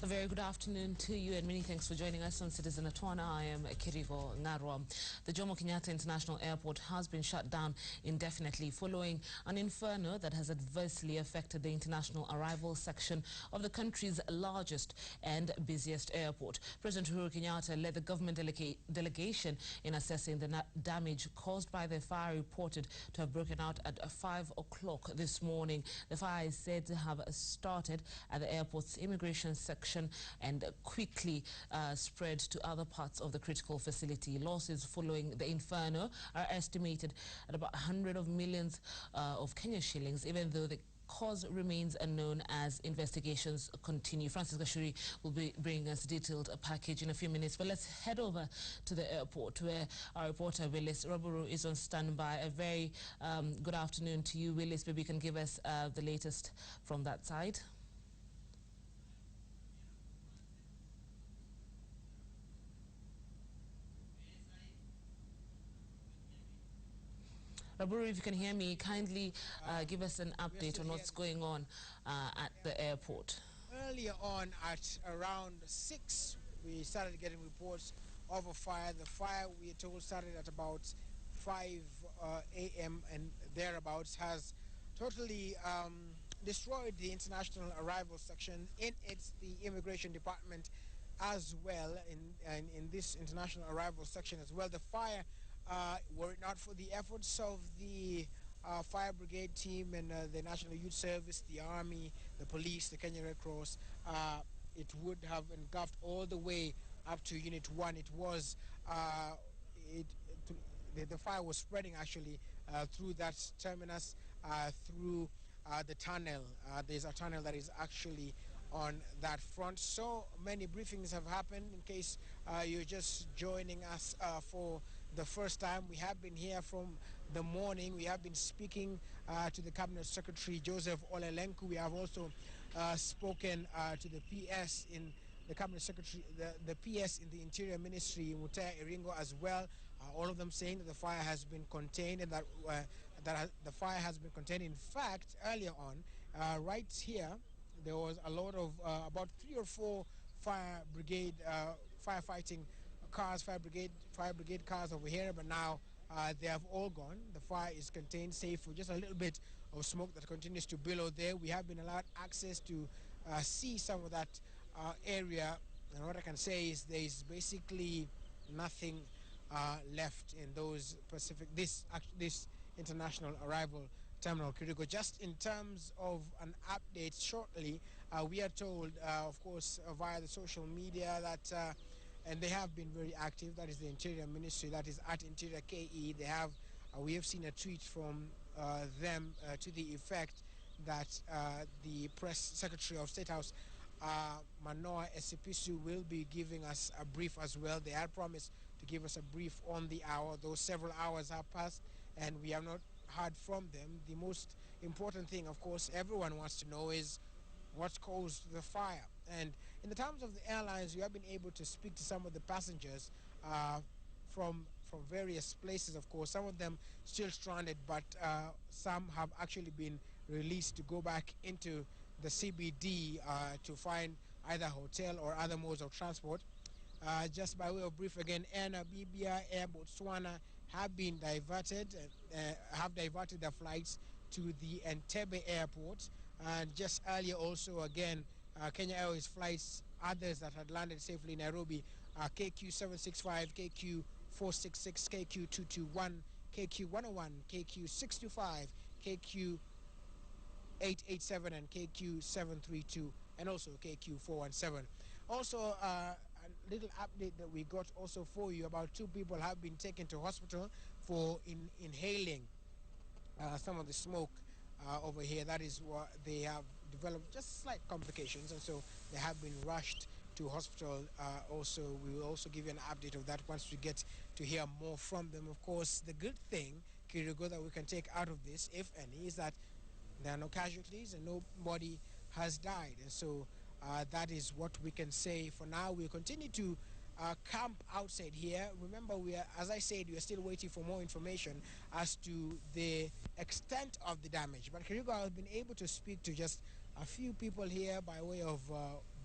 A very good afternoon to you and many thanks for joining us on Citizen Atwana. I am Kirigo Ngarwa. The Jomo Kenyatta International Airport has been shut down indefinitely following an inferno that has adversely affected the international arrival section of the country's largest and busiest airport. President Uhuru Kenyatta led the government delegation in assessing the damage caused by the fire reported to have broken out at 5 o'clock this morning. The fire is said to have started at the airport's immigration section and quickly spread to other parts of the critical facility. Losses following the inferno are estimated at about 100 of millions of Kenya shillings, even though the cause remains unknown as investigations continue. Francis Gashuri will be bringing us a detailed package in a few minutes, but let's head over to the airport where our reporter Willis Roburu is on standby. A very good afternoon to you, Willis. Maybe you can give us the latest from that side. Raburu, if you can hear me, kindly give us an update on what's going on at the airport. Earlier on at around 6, we started getting reports of a fire. The fire, we are told, started at about 5 a.m. and thereabouts, has totally destroyed the international arrival section the immigration department as well, in this international arrival section as well. The fire, were it not for the efforts of the fire brigade team and the National Youth Service, the Army, the police, the Kenya Red Cross, it would have engulfed all the way up to Unit 1. It was, the fire was spreading actually through that terminus, through the tunnel. There's a tunnel that is actually on that front. So many briefings have happened. In case you're just joining us for the first time, we have been here from the morning. We have been speaking to the Cabinet Secretary Joseph Olelenku. We have also spoken to the PS in the Cabinet Secretary, the PS in the Interior Ministry, Mutea Iringo, as well. All of them saying that the fire has been contained and that the fire has been contained. In fact, earlier on, right here, there was a lot of about 3 or 4 fire brigade firefighting cars, fire brigade cars over here, but now they have all gone. The fire is contained, safe for just a little bit of smoke that continues to billow there. We have been allowed access to see some of that area, and what I can say is there is basically nothing left in those this international arrival terminal, Kirigo. Just in terms of an update shortly, we are told, of course, via the social media that, and they have been very active, that is the Interior Ministry, that is at Interior KE. They have, we have seen a tweet from them to the effect that the Press Secretary of State House, Manoa Esipisu, will be giving us a brief as well. They had promised to give us a brief on the hour, though several hours have passed and we have not heard from them. The most important thing, of course, everyone wants to know is what caused the fire. And in the terms of the airlines, you have been able to speak to some of the passengers from various places, of course. Some of them still stranded, but some have actually been released to go back into the CBD to find either hotel or other modes of transport. Just by way of brief again, Air Namibia, Air Botswana have been diverted, have diverted their flights to the Entebbe airport. And just earlier also, again, Kenya Airways flights, others that had landed safely in Nairobi, KQ765, KQ466, KQ221, KQ101, KQ625, KQ887, and KQ732, and also KQ417. Also, a little update that we got also for you about 2 people have been taken to hospital for inhaling some of the smoke over here. That is what they have developed, just slight complications, and so they have been rushed to hospital. Also, we will also give you an update of that once we get to hear more from them. Of course, the good thing, Kirigo, that we can take out of this, if any, is that there are no casualties and nobody has died, and so that is what we can say for now. We'll continue to camp outside here. Remember, we are, as I said, we are still waiting for more information as to the extent of the damage. But Kirigo, I've been able to speak to just a few people here by way of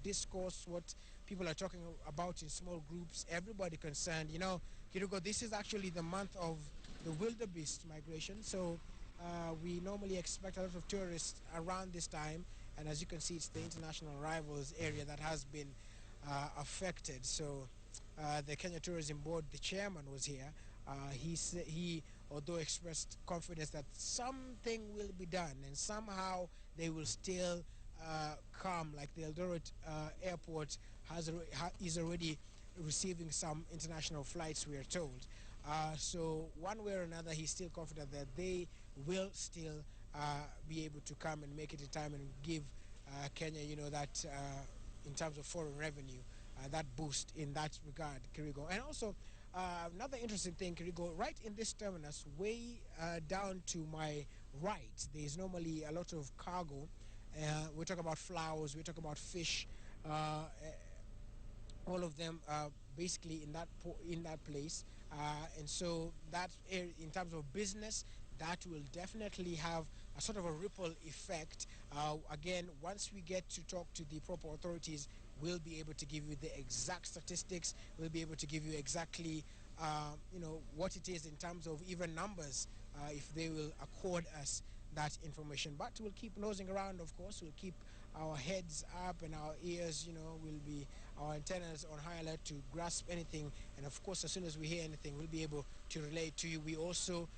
discourse, what people are talking about in small groups, everybody concerned. You know, Kirugo, this is actually the month of the wildebeest migration. So we normally expect a lot of tourists around this time. And as you can see, it's the international arrivals area that has been affected. So the Kenya Tourism Board, the chairman was here. He although expressed confidence that something will be done and somehow they will still come, like the Eldoret airport is already receiving some international flights, we are told. So one way or another, he's still confident that they will still be able to come and make it in time and give Kenya, you know, that in terms of foreign revenue, that boost in that regard, Kirigo. And also, another interesting thing, Kirigo, right in this terminus, way down to my right, there's normally a lot of cargo. We talk about flowers, we talk about fish, all of them basically in that place, and so that in terms of business, that will definitely have a sort of a ripple effect. Again, once we get to talk to the proper authorities, we'll be able to give you the exact statistics. We'll be able to give you exactly, you know, what it is in terms of even numbers, if they will accord us that information. But we'll keep nosing around, of course. We'll keep our heads up and our ears, you know, will be our antennas on high alert to grasp anything. And of course, as soon as we hear anything, we'll be able to relay to you. We also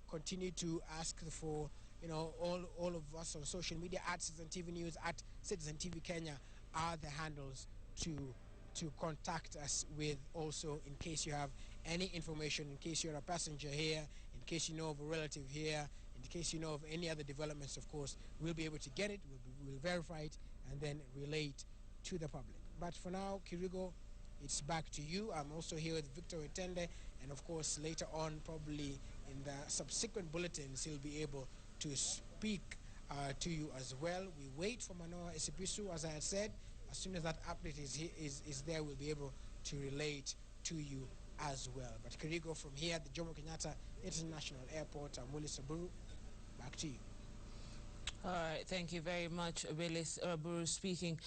continue to ask for, you know, all of us on social media at Citizen TV News, at Citizen TV Kenya are the handles to contact us with. Also, in case you have any information, in case you're a passenger here, in case you know of a relative here, in case you know of any other developments, of course, we'll be able to get it, we'll verify it, and then relay it to the public. But for now, Kirigo, it's back to you. I'm also here with Victor Wetende, and of course, later on, probably in the subsequent bulletins, he'll be able to speak to you as well. We wait for Manoa Esipisu, as I had said. As soon as that update is there, we'll be able to relate to you as well. But Kirigo, from here at the Jomo Kenyatta International Airport, I'm Willis Aburu. Back to you. All right, thank you very much, Willis Raburu, speaking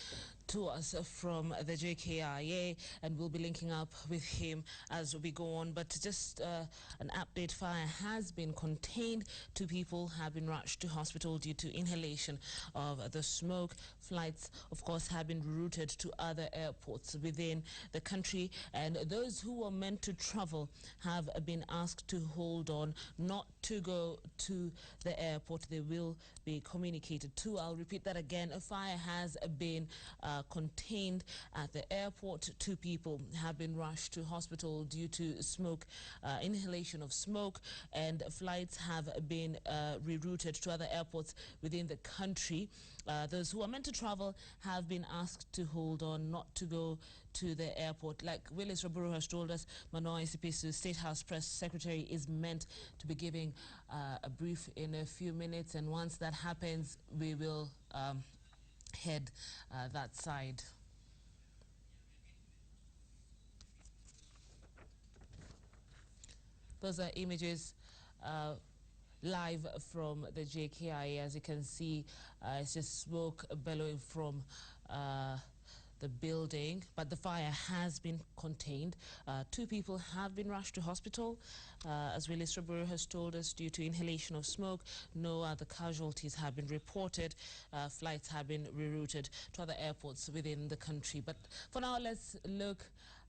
to us from the JKIA, and we'll be linking up with him as we go on. But just an update: fire has been contained. 2 people have been rushed to hospital due to inhalation of the smoke. Flights, of course, have been routed to other airports within the country, and those who were meant to travel have been asked to hold on, not to go to the airport. They will be communicated to. I'll repeat that again. A fire has been contained at the airport. 2 people have been rushed to hospital due to smoke, inhalation of smoke, and flights have been rerouted to other airports within the country. Those who are meant to travel have been asked to hold on, not to go to the airport. Like Willis Raburu has told us, Manoa Esipisu, State House Press Secretary, is meant to be giving a brief in a few minutes, and once that happens, we will head that side. Those are images live from the JKIA. As you can see, it's just smoke bellowing from the building, but the fire has been contained. 2 people have been rushed to hospital, as Willis Raburu has told us, due to inhalation of smoke. No other casualties have been reported. Flights have been rerouted to other airports within the country. But for now, let's look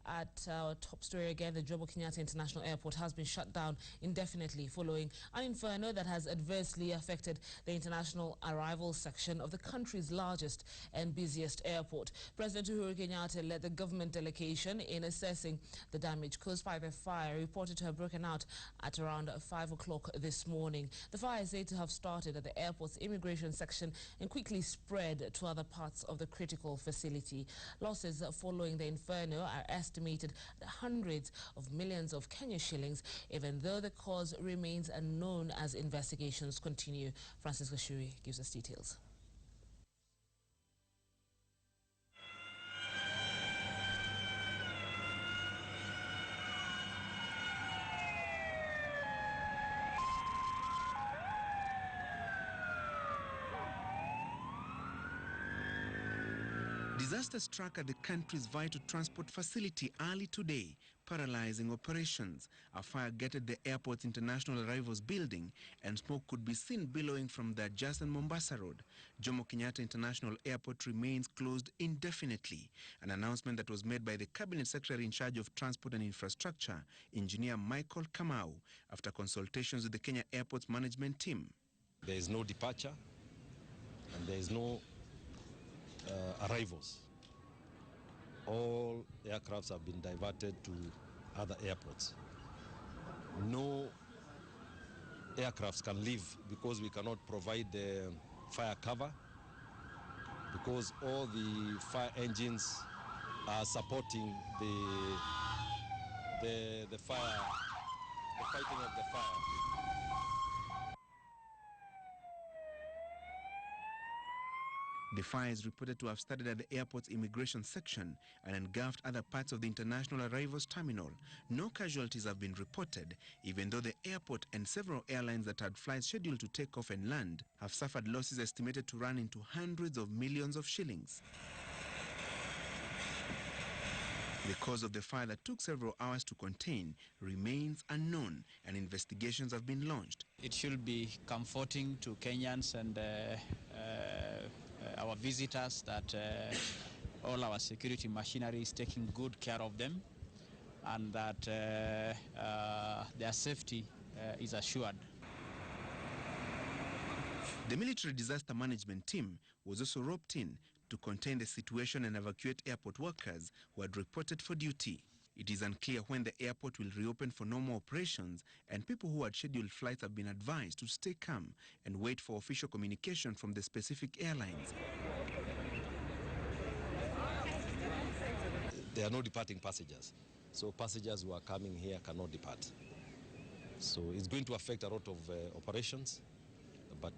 at our top story again. The Jomo Kenyatta International Airport has been shut down indefinitely following an inferno that has adversely affected the international arrival section of the country's largest and busiest airport. President Uhuru Kenyatta led the government delegation in assessing the damage caused by the fire, reported to have broken out at around 5 o'clock this morning. The fire is said to have started at the airport's immigration section and quickly spread to other parts of the critical facility. Losses following the inferno are estimated at hundreds of millions of Kenya shillings, even though the cause remains unknown as investigations continue. Francis Gashuri gives us details. Disaster struck at the country's vital transport facility early today, paralyzing operations. A fire gutted the airport's international arrivals building, and smoke could be seen billowing from the adjacent Mombasa Road. Jomo Kenyatta International Airport remains closed indefinitely, an announcement that was made by the Cabinet Secretary in charge of Transport and Infrastructure, Engineer Michael Kamau, after consultations with the Kenya Airports management team. There is no departure and there is no arrivals. All aircrafts have been diverted to other airports. No aircrafts can leave because we cannot provide the fire cover, because all the fire engines are supporting the fire, the fighting of the fire. The fire is reported to have started at the airport's immigration section and engulfed other parts of the international arrivals terminal. No casualties have been reported, even though the airport and several airlines that had flights scheduled to take off and land have suffered losses estimated to run into hundreds of millions of shillings. The cause of the fire that took several hours to contain remains unknown, and investigations have been launched. It should be comforting to Kenyans and our visitors that all our security machinery is taking good care of them, and that their safety is assured. The military disaster management team was also roped in to contain the situation and evacuate airport workers who had reported for duty. It is unclear when the airport will reopen for normal operations, and people who had scheduled flights have been advised to stay calm and wait for official communication from the specific airlines. There are no departing passengers, so passengers who are coming here cannot depart. So it's going to affect a lot of operations, but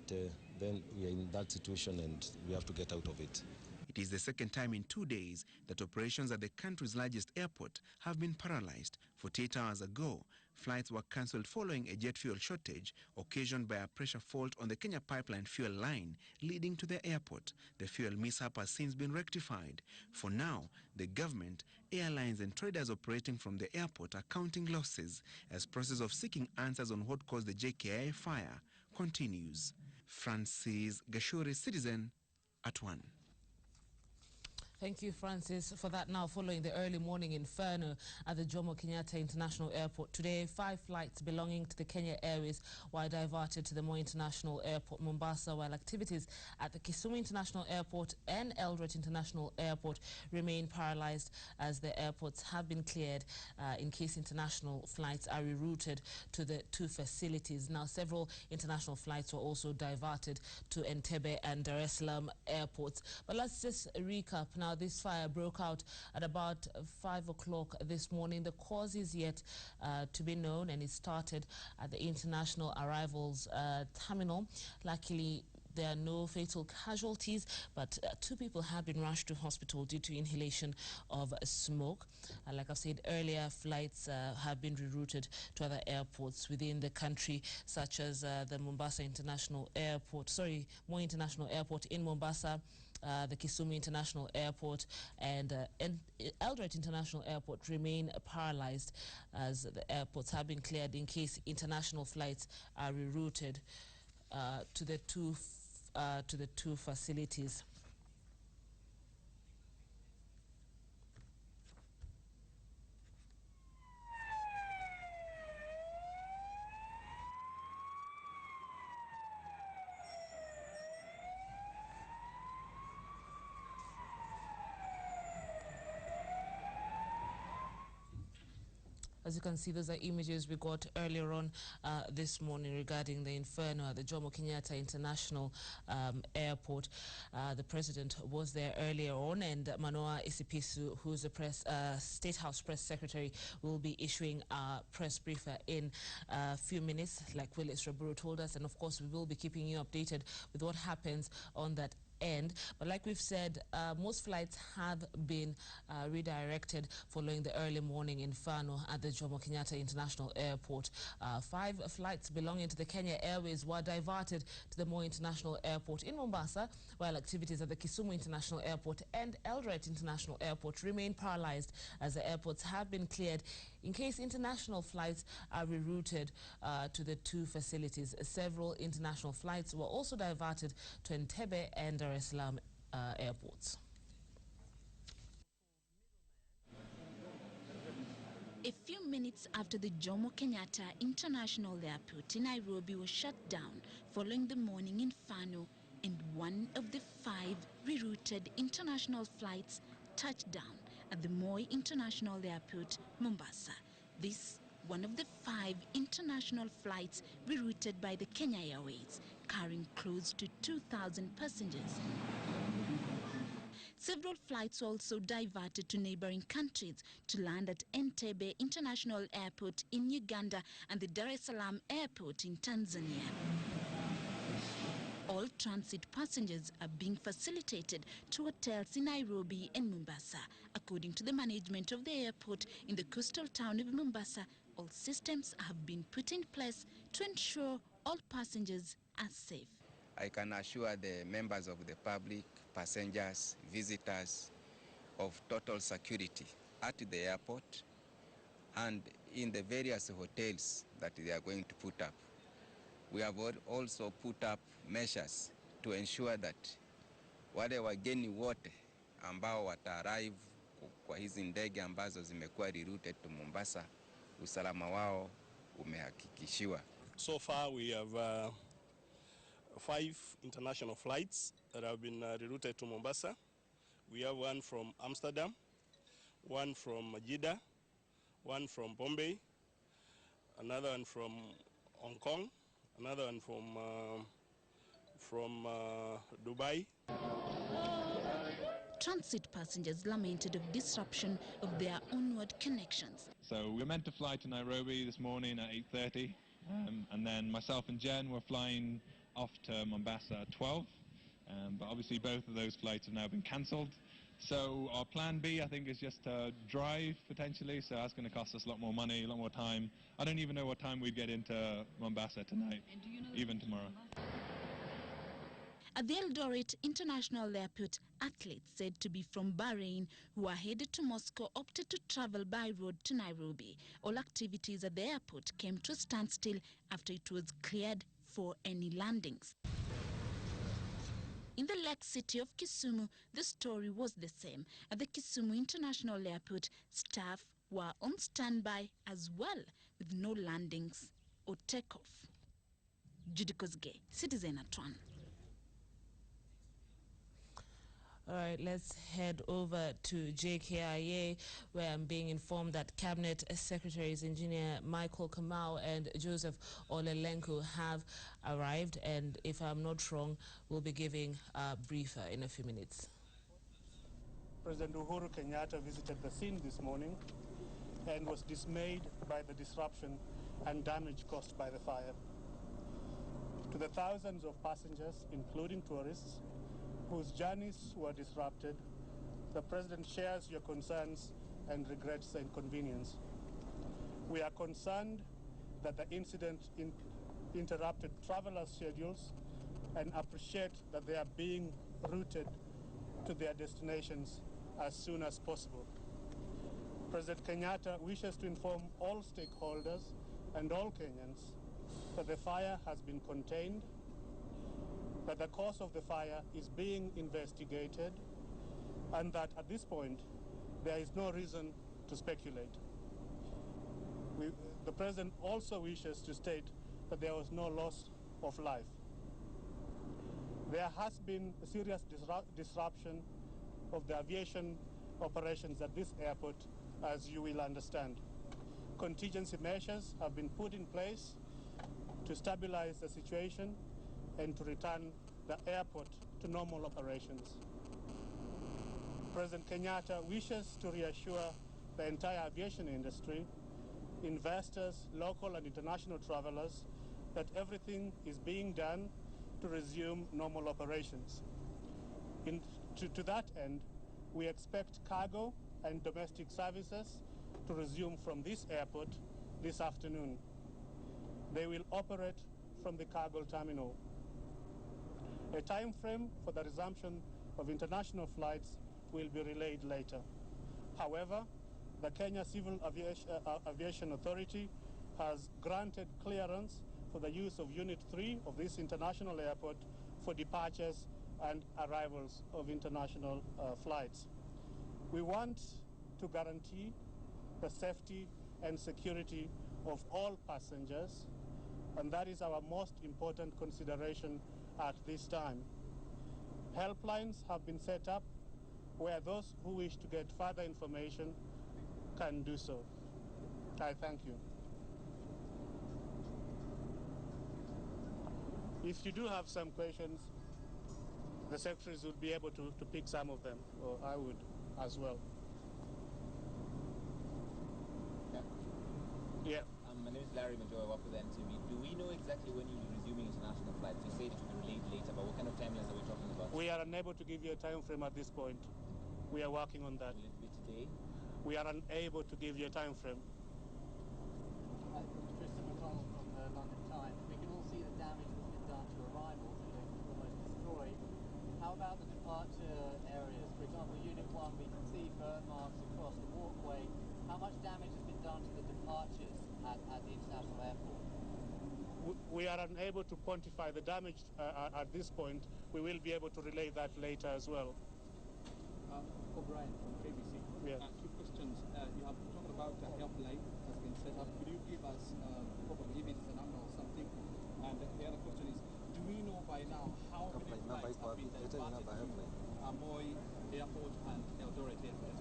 then we are in that situation and we have to get out of it. It is the second time in 2 days that operations at the country's largest airport have been paralyzed. 48 hours ago, flights were cancelled following a jet fuel shortage occasioned by a pressure fault on the Kenya Pipeline fuel line leading to the airport. The fuel mishap has since been rectified. For now, the government, airlines and traders operating from the airport are counting losses as process of seeking answers on what caused the JKIA fire continues. Francis Gashuri, Citizen at 1. Thank you, Francis, for that. Now, following the early morning inferno at the Jomo Kenyatta International Airport today, 5 flights belonging to the Kenya Airways were diverted to the Moi International Airport, Mombasa, while activities at the Kisumu International Airport and Eldoret International Airport remain paralyzed as the airports have been cleared in case international flights are rerouted to the 2 facilities. Now, several international flights were also diverted to Entebbe and Dar es Salaam airports. But let's just recap now. This fire broke out at about 5 o'clock this morning. The cause is yet to be known, and it started at the international arrivals terminal. Luckily, there are no fatal casualties, but 2 people have been rushed to hospital due to inhalation of smoke. Like I said earlier, flights have been rerouted to other airports within the country, such as the Mombasa International Airport, Moi International Airport in Mombasa, the Kisumu International Airport and Eldoret International Airport remain paralyzed as the airports have been cleared in case international flights are rerouted to the two facilities. As you can see, those are images we got earlier on this morning regarding the inferno at the Jomo Kenyatta International Airport. The president was there earlier on, and Manoa Isipisu, who's the State House Press Secretary, will be issuing a press briefer in a few minutes, like Willis Raburu told us. And of course, we will be keeping you updated with what happens on that end. But like we've said, most flights have been redirected following the early morning inferno at the Jomo Kenyatta International Airport. 5 flights belonging to the Kenya Airways were diverted to the Moi International Airport in Mombasa, while activities at the Kisumu International Airport and Eldoret International Airport remain paralyzed as the airports have been cleared in case international flights are rerouted to the 2 facilities. Several international flights were also diverted to Entebbe and Dar es Salaam airports. A few minutes after the Jomo Kenyatta International Airport in Nairobi was shut down following the morning inferno, and one of the 5 rerouted international flights touched down at the Moi International Airport, Mombasa. This one of the 5 international flights rerouted by the Kenya Airways, carrying close to 2,000 passengers. Several flights also diverted to neighboring countries to land at Entebbe International Airport in Uganda and the Dar es Salaam Airport in Tanzania. All transit passengers are being facilitated to hotels in Nairobi and Mombasa. According to the management of the airport in the coastal town of Mombasa, all systems have been put in place to ensure all passengers are safe. I can assure the members of the public, passengers, visitors of total security at the airport and in the various hotels that they are going to put up. We have also put up measures to ensure that wale wageni wote ambao wata-arrive kwa hizi ndege ambazo zimekuwa rerouted to Mombasa, usalama wao umehakikishiwa. So far we have 5 international flights that have been rerouted to Mombasa. We have one from Amsterdam, one from Jeddah, one from Bombay, another one from Hong Kong, another one from Dubai. Transit passengers lamented of disruption of their onward connections. So we were meant to fly to Nairobi this morning at 8:30, and then myself and Jen were flying off to Mombasa at 12, but obviously both of those flights have now been cancelled. So our plan B, I think, is just to drive potentially, so that's going to cost us a lot more money, a lot more time. I don't even know what time we'd get into Mombasa tonight, even tomorrow. At the Eldoret International Airport, athletes said to be from Bahrain who are headed to Moscow opted to travel by road to Nairobi. All activities at the airport came to a standstill after it was cleared for any landings. In the lake city of Kisumu, the story was the same. At the Kisumu International Airport, staff were on standby as well, with no landings or takeoff. Judy Kosgei, Citizen at 1. All right, let's head over to JKIA, where I'm being informed that Cabinet Secretaries Engineer Michael Kamau and Joseph Olelenku have arrived, and if I'm not wrong, we'll be giving a briefer in a few minutes. President Uhuru Kenyatta visited the scene this morning and was dismayed by the disruption and damage caused by the fire. To the thousands of passengers, including tourists, whose journeys were disrupted, the President shares your concerns and regrets the inconvenience. We are concerned that the incident interrupted travelers' schedules and appreciate that they are being routed to their destinations as soon as possible. President Kenyatta wishes to inform all stakeholders and all Kenyans that the fire has been contained, that the cause of the fire is being investigated, and that at this point there is no reason to speculate. The President also wishes to state that there was no loss of life. There has been a serious disruption of the aviation operations at this airport, as you will understand. Contingency measures have been put in place to stabilize the situation and to return the airport to normal operations. President Kenyatta wishes to reassure the entire aviation industry, investors, local and international travelers, that everything is being done to resume normal operations. To that end, we expect cargo and domestic services to resume from this airport this afternoon. They will operate from the cargo terminal. A time frame for the resumption of international flights will be relayed later. However, the Kenya Civil Aviation Authority has granted clearance for the use of Unit 3 of this international airport for departures and arrivals of international flights. We want to guarantee the safety and security of all passengers, and that is our most important consideration at this time. Helplines have been set up where those who wish to get further information can do so. I thank you. If you do have some questions, the secretaries will be able to pick some of them, or I would as well. Yeah. My name is Larry Majoy, I work with NTV. Do we know exactly when you'll be resuming international flights? You said it will be relayed later, but what kind of timelines are we talking about? We are unable to give you a time frame at this point. We are working on that. Will it be today? We are unable to give you a time frame. Tristan McDonald from the London Times. We can all see the damage that's been done to arrivals. They're almost destroyed. How about the departure areas? For example, Unit 1, we can see burn marks across the walkway. How much damage has been done to the departures at the international airport? We are unable to quantify the damage at this point. We will be able to relay that later as well. O'Brien from KBC. Yeah. Two questions. You have talked about a helpline that's been set up. Could you give us probably if it's a number or something? And the other question is, do we know by now how many flights have been diverted to Moi Airport and Eldoret Airport?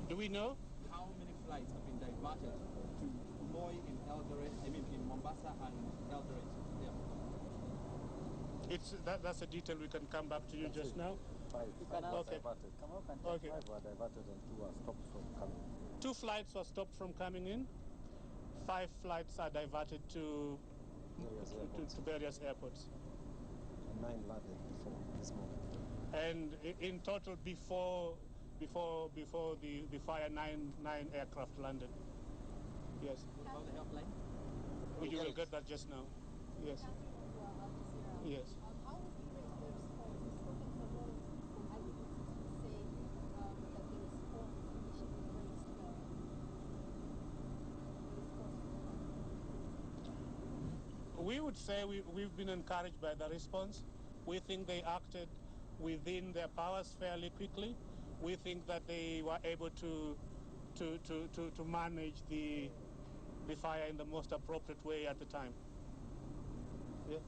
Do we know how many flights have been diverted to Moi in Eldoret? I mean, in Mombasa and Eldoret Airport. That's a detail we can come back to you just now. Five were diverted. Okay. 5 were diverted and 2 were stopped from coming in. 2 flights were stopped from coming in. 5 flights are diverted to various airports. And 9 landed before this moment. And in total, before the fire, 9 aircraft landed. Yes. What about the helpline? You will get that just now. Yes. Yes. How was the response? We've spoken to a lot of eyewitnesses who say that the response initially very strong. We would say we've been encouraged by the response. We think they acted within their powers fairly quickly. We think that they were able to manage the fire in the most appropriate way at the time. Yeah.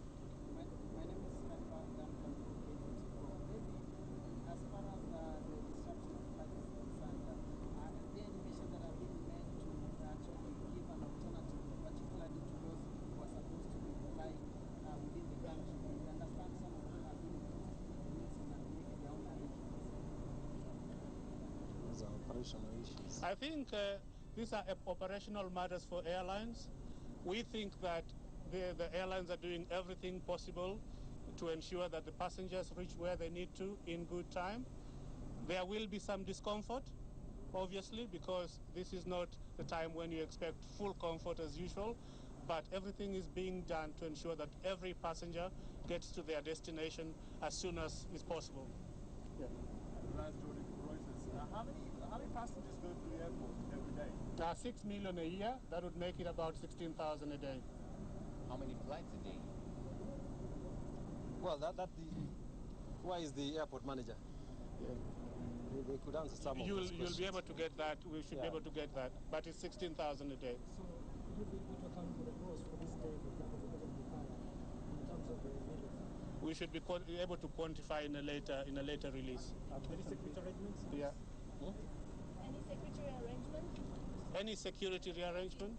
My name is Melba Duncan from Maybe as far as the disruption of flight is concerned, are there any measures that have been made to actually give an alternative, particularly to those who are supposed to be flying within the country? We understand some of them have been missing and making their own arrangements. Those are operational issues. I think these are operational matters for airlines. We think that the airlines are doing everything possible to ensure that the passengers reach where they need to in good time. There will be some discomfort, obviously, because this is not the time when you expect full comfort as usual, but everything is being done to ensure that every passenger gets to their destination as soon as is possible. Yeah. How many passengers go through the airport every day? 6 million a year. That would make it about 16,000 a day. How many flights a day? Well, why is the airport manager? Yeah. They could answer some of those questions. You'll be able to get that. We should be able to get that. But it's 16,000 a day. So you will be to account for the loss for this day, for example, because of the fire, in terms of the millions? We should be able to quantify in a later release. Any security arrangements? Yeah. Any security arrangement? Any security rearrangement?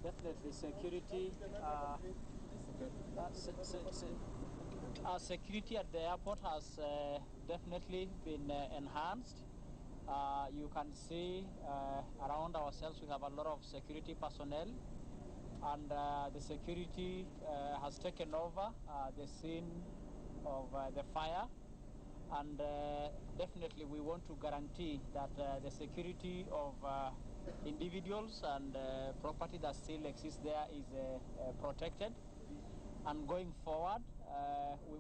Definitely security. Security at the airport has definitely been enhanced. You can see around ourselves we have a lot of security personnel, and the security has taken over the scene of the fire, and definitely we want to guarantee that the security of individuals and property that still exists there is protected. And going forward,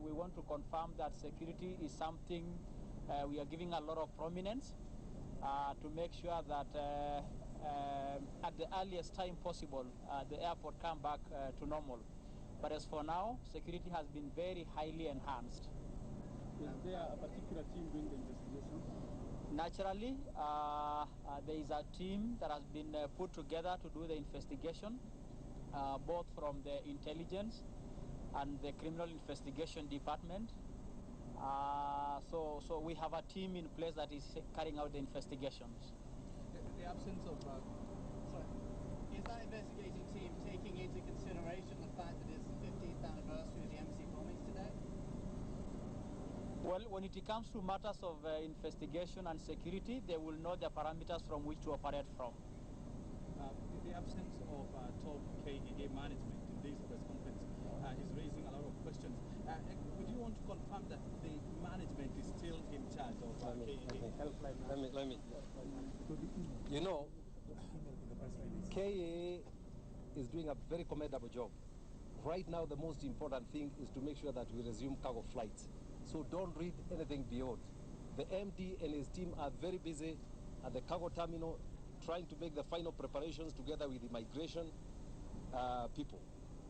we want to confirm that security is something we are giving a lot of prominence to make sure that at the earliest time possible, the airport come back to normal. But as for now, security has been very highly enhanced. Is there a particular team doing the investigation? Naturally, there is a team that has been put together to do the investigation, both from the intelligence and the criminal investigation department. So we have a team in place that is carrying out the investigations. The absence of... Is that investigating team taking into consideration the fact that it's the 15th anniversary of the MC bombings today? Well, when it comes to matters of investigation and security, they will know the parameters from which to operate from. The absence of top KEA management in this press conference is raising a lot of questions. Would you want to confirm that the management is still in charge of KEA? Let me. You know, KEA is doing a very commendable job. Right now, the most important thing is to make sure that we resume cargo flights. So don't read anything beyond. The MD and his team are very busy at the cargo terminal trying to make the final preparations together with the migration people.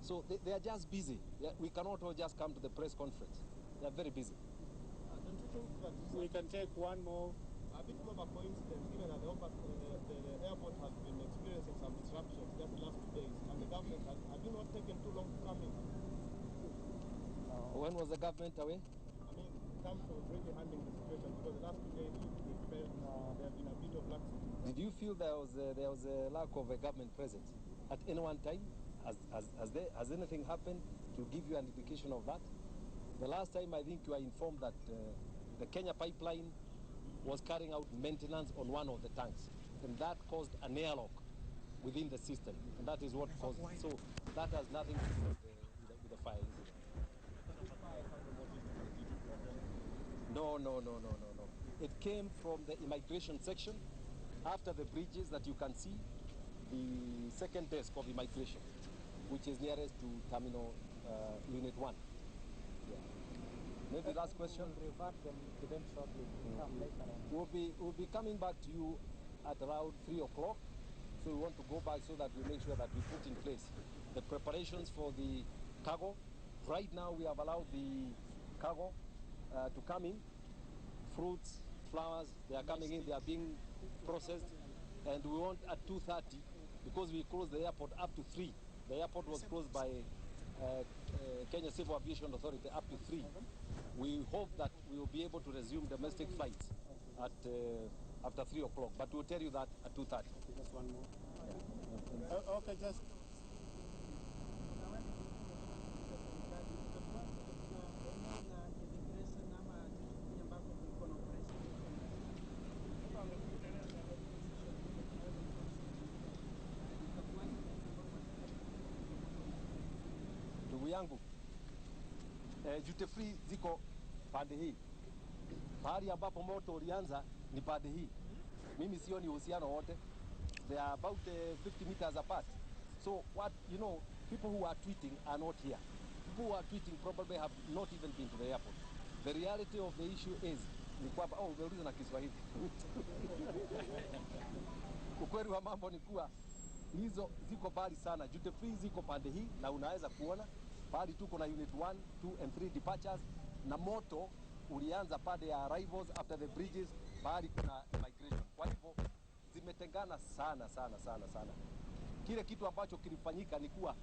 So they are just busy. We cannot all just come to the press conference. They are very busy. Don't you think that we can take one more? A bit of a coincidence, given that the airport has been experiencing some disruptions just the last 2 days, and the government has you not taken too long to come in? When was the government away? I mean, in terms of really handling the situation, because the last 2 days we felt there has been a bit of laxity. Did you feel there was a lack of a government presence at any one time? Has anything happened to give you an indication of that? The last time I think you were informed that the Kenya pipeline was carrying out maintenance on one of the tanks, and that caused an airlock within the system, and that is what caused it. So that has nothing to do with the fire incident. No. It came from the immigration section after the bridges that you can see, the second desk of immigration, which is nearest to Terminal Unit 1. Yeah. Maybe last question. We'll revert them to them shortly. Come later on. We'll be coming back to you at around 3 o'clock. So we want to go back so that we make sure that we put in place the preparations for the cargo. Right now we have allowed the cargo to come in. Fruits, flowers, they are coming in, they are being processed. And we want at 2:30, because we closed the airport up to 3. The airport was closed by Kenya Civil Aviation Authority up to 3. We hope that we will be able to resume domestic flights at after 3 o'clock, but we'll tell you that at 2:30. Just one more. Yeah. Okay, just... Ndugu yangu, duty free ziko pande hii. Pahali ambapo moto ulianza ni pande hii. Mimi sioni uhusiano wote. They are about 50 meters apart. So what, you know, people who are tweeting are not here. People who are tweeting probably have not even been to the airport. The reality of the issue is ni kwamba, umeuliza na Kiswahili. Ukweli wa mambo ni kuwa hizo ziko mbali sana. Duty free ziko pande hii na unaweza kuona pahali tuko na unit 1, 2 and 3 departures, na moto ulianza pande ya arrivals after the bridges, pahali kuna immigration. Kwa hivyo zimetengana sana. Kile kitu ambacho kilifanyika ni kuwa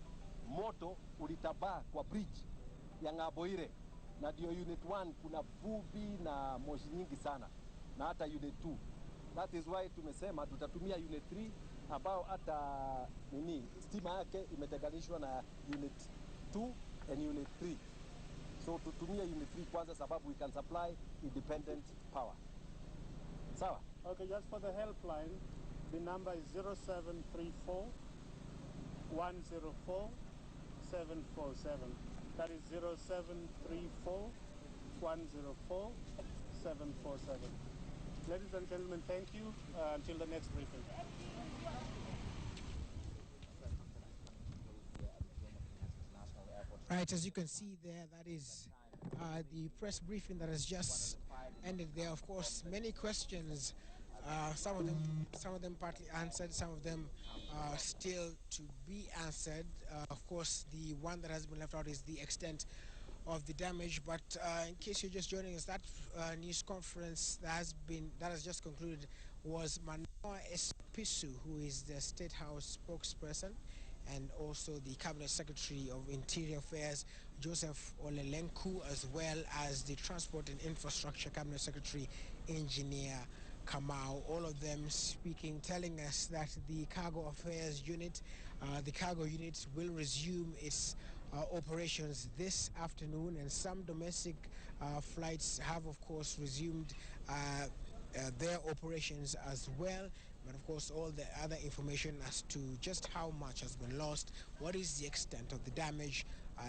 moto ulitabaa kwa bridge ya Ngaboire, na ndio unit 1 kuna vumbi na moshi nyingi sana, na hata unit 2. That is why tumesema tutatumia unit 3 ambao hata stima yake imetenganishwa na unit 2 and unit 3. So tutumie unit 3 kwanza sababu we can supply independent power. Sawa? Okay, just for the helpline, the number is 0734 104 747. That is 0734 747. Ladies and gentlemen, thank you. Until the next briefing. Right, as you can see there, that is the press briefing that has just ended there. Of course, many questions, some of them partly answered, some of them still to be answered. Of course, the one that has been left out is the extent of the damage. But in case you're just joining us, that news conference that has just concluded was Manoa Espisu, who is the State House spokesperson, and also the Cabinet Secretary of Interior Affairs, Joseph Olelenku, as well as the Transport and Infrastructure Cabinet Secretary, Engineer Kamau. All of them speaking, telling us that the Cargo Affairs Unit, the cargo unit, will resume its operations this afternoon, and some domestic flights have, of course, resumed their operations as well. But of course, all the other information as to just how much has been lost, what is the extent of the damage,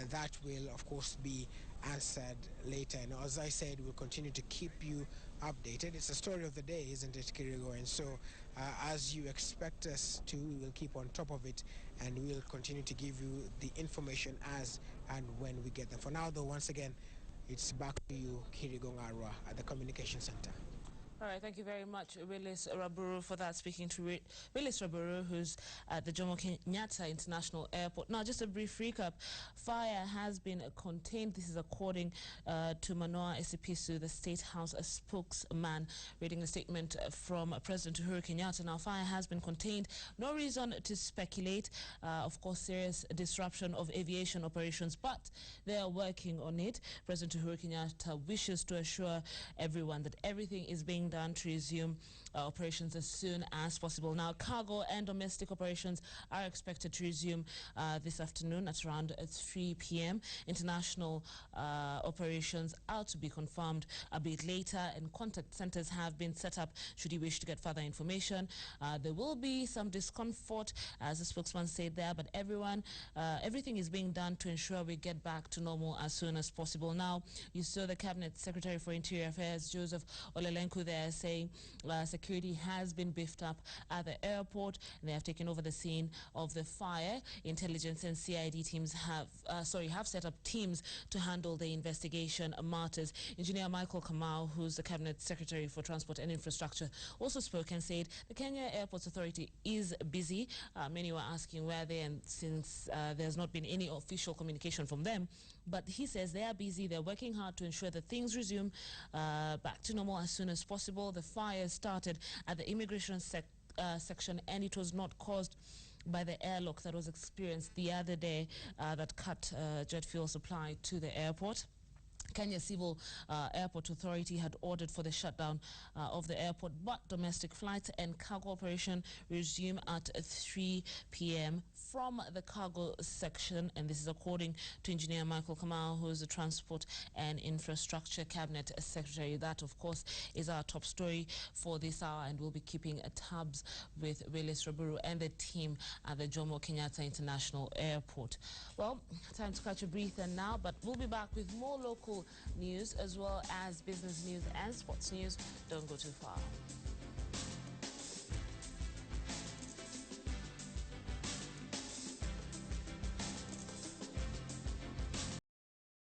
that will of course be answered later. And as I said, we'll continue to keep you updated. It's the story of the day, isn't it, Kirigo? And so as you expect us to, we will keep on top of it, and we'll continue to give you the information as and when we get them. For now, though, once again, it's back to you, Kirigo Ngarwa, at the Communication Center. All right, thank you very much, Willis Raburu, for that. Speaking to Willis Raburu, who's at the Jomo Kenyatta International Airport. Now, just a brief recap. Fire has been contained. This is according to Manoa Esipisu, the State House spokesman, reading a statement from President Uhuru Kenyatta. Now, fire has been contained. No reason to speculate. Of course, serious disruption of aviation operations, but they are working on it. President Uhuru Kenyatta wishes to assure everyone that everything is being done to resume operations as soon as possible. Now, cargo and domestic operations are expected to resume this afternoon at around 3 p.m. International operations are to be confirmed a bit later, and contact centers have been set up should you wish to get further information. There will be some discomfort, as the spokesman said there, but everything is being done to ensure we get back to normal as soon as possible. Now, you saw the Cabinet Secretary for Interior Affairs, Joseph Olelenku, there saying security has been beefed up at the airport, and they have taken over the scene of the fire. Intelligence and CID teams have set up teams to handle the investigation matters. Engineer Michael Kamau, who's the Cabinet Secretary for Transport and Infrastructure, also spoke and said the Kenya Airports Authority is busy. Many were asking where they, and since there's not been any official communication from them, but he says they are busy. They're working hard to ensure that things resume back to normal as soon as possible. The fire started at the immigration section, and it was not caused by the airlock that was experienced the other day that cut jet fuel supply to the airport. Kenya Civil Airport Authority had ordered for the shutdown of the airport, but domestic flights and cargo operation resume at 3 p.m. from the cargo section, and this is according to Engineer Michael Kamau, who is the Transport and Infrastructure Cabinet Secretary. That, of course, is our top story for this hour, and we'll be keeping tabs with Willis Raburu and the team at the Jomo Kenyatta International Airport. Well, time to catch a breather now, but we'll be back with more local news as well as business news and sports news. Don't go too far.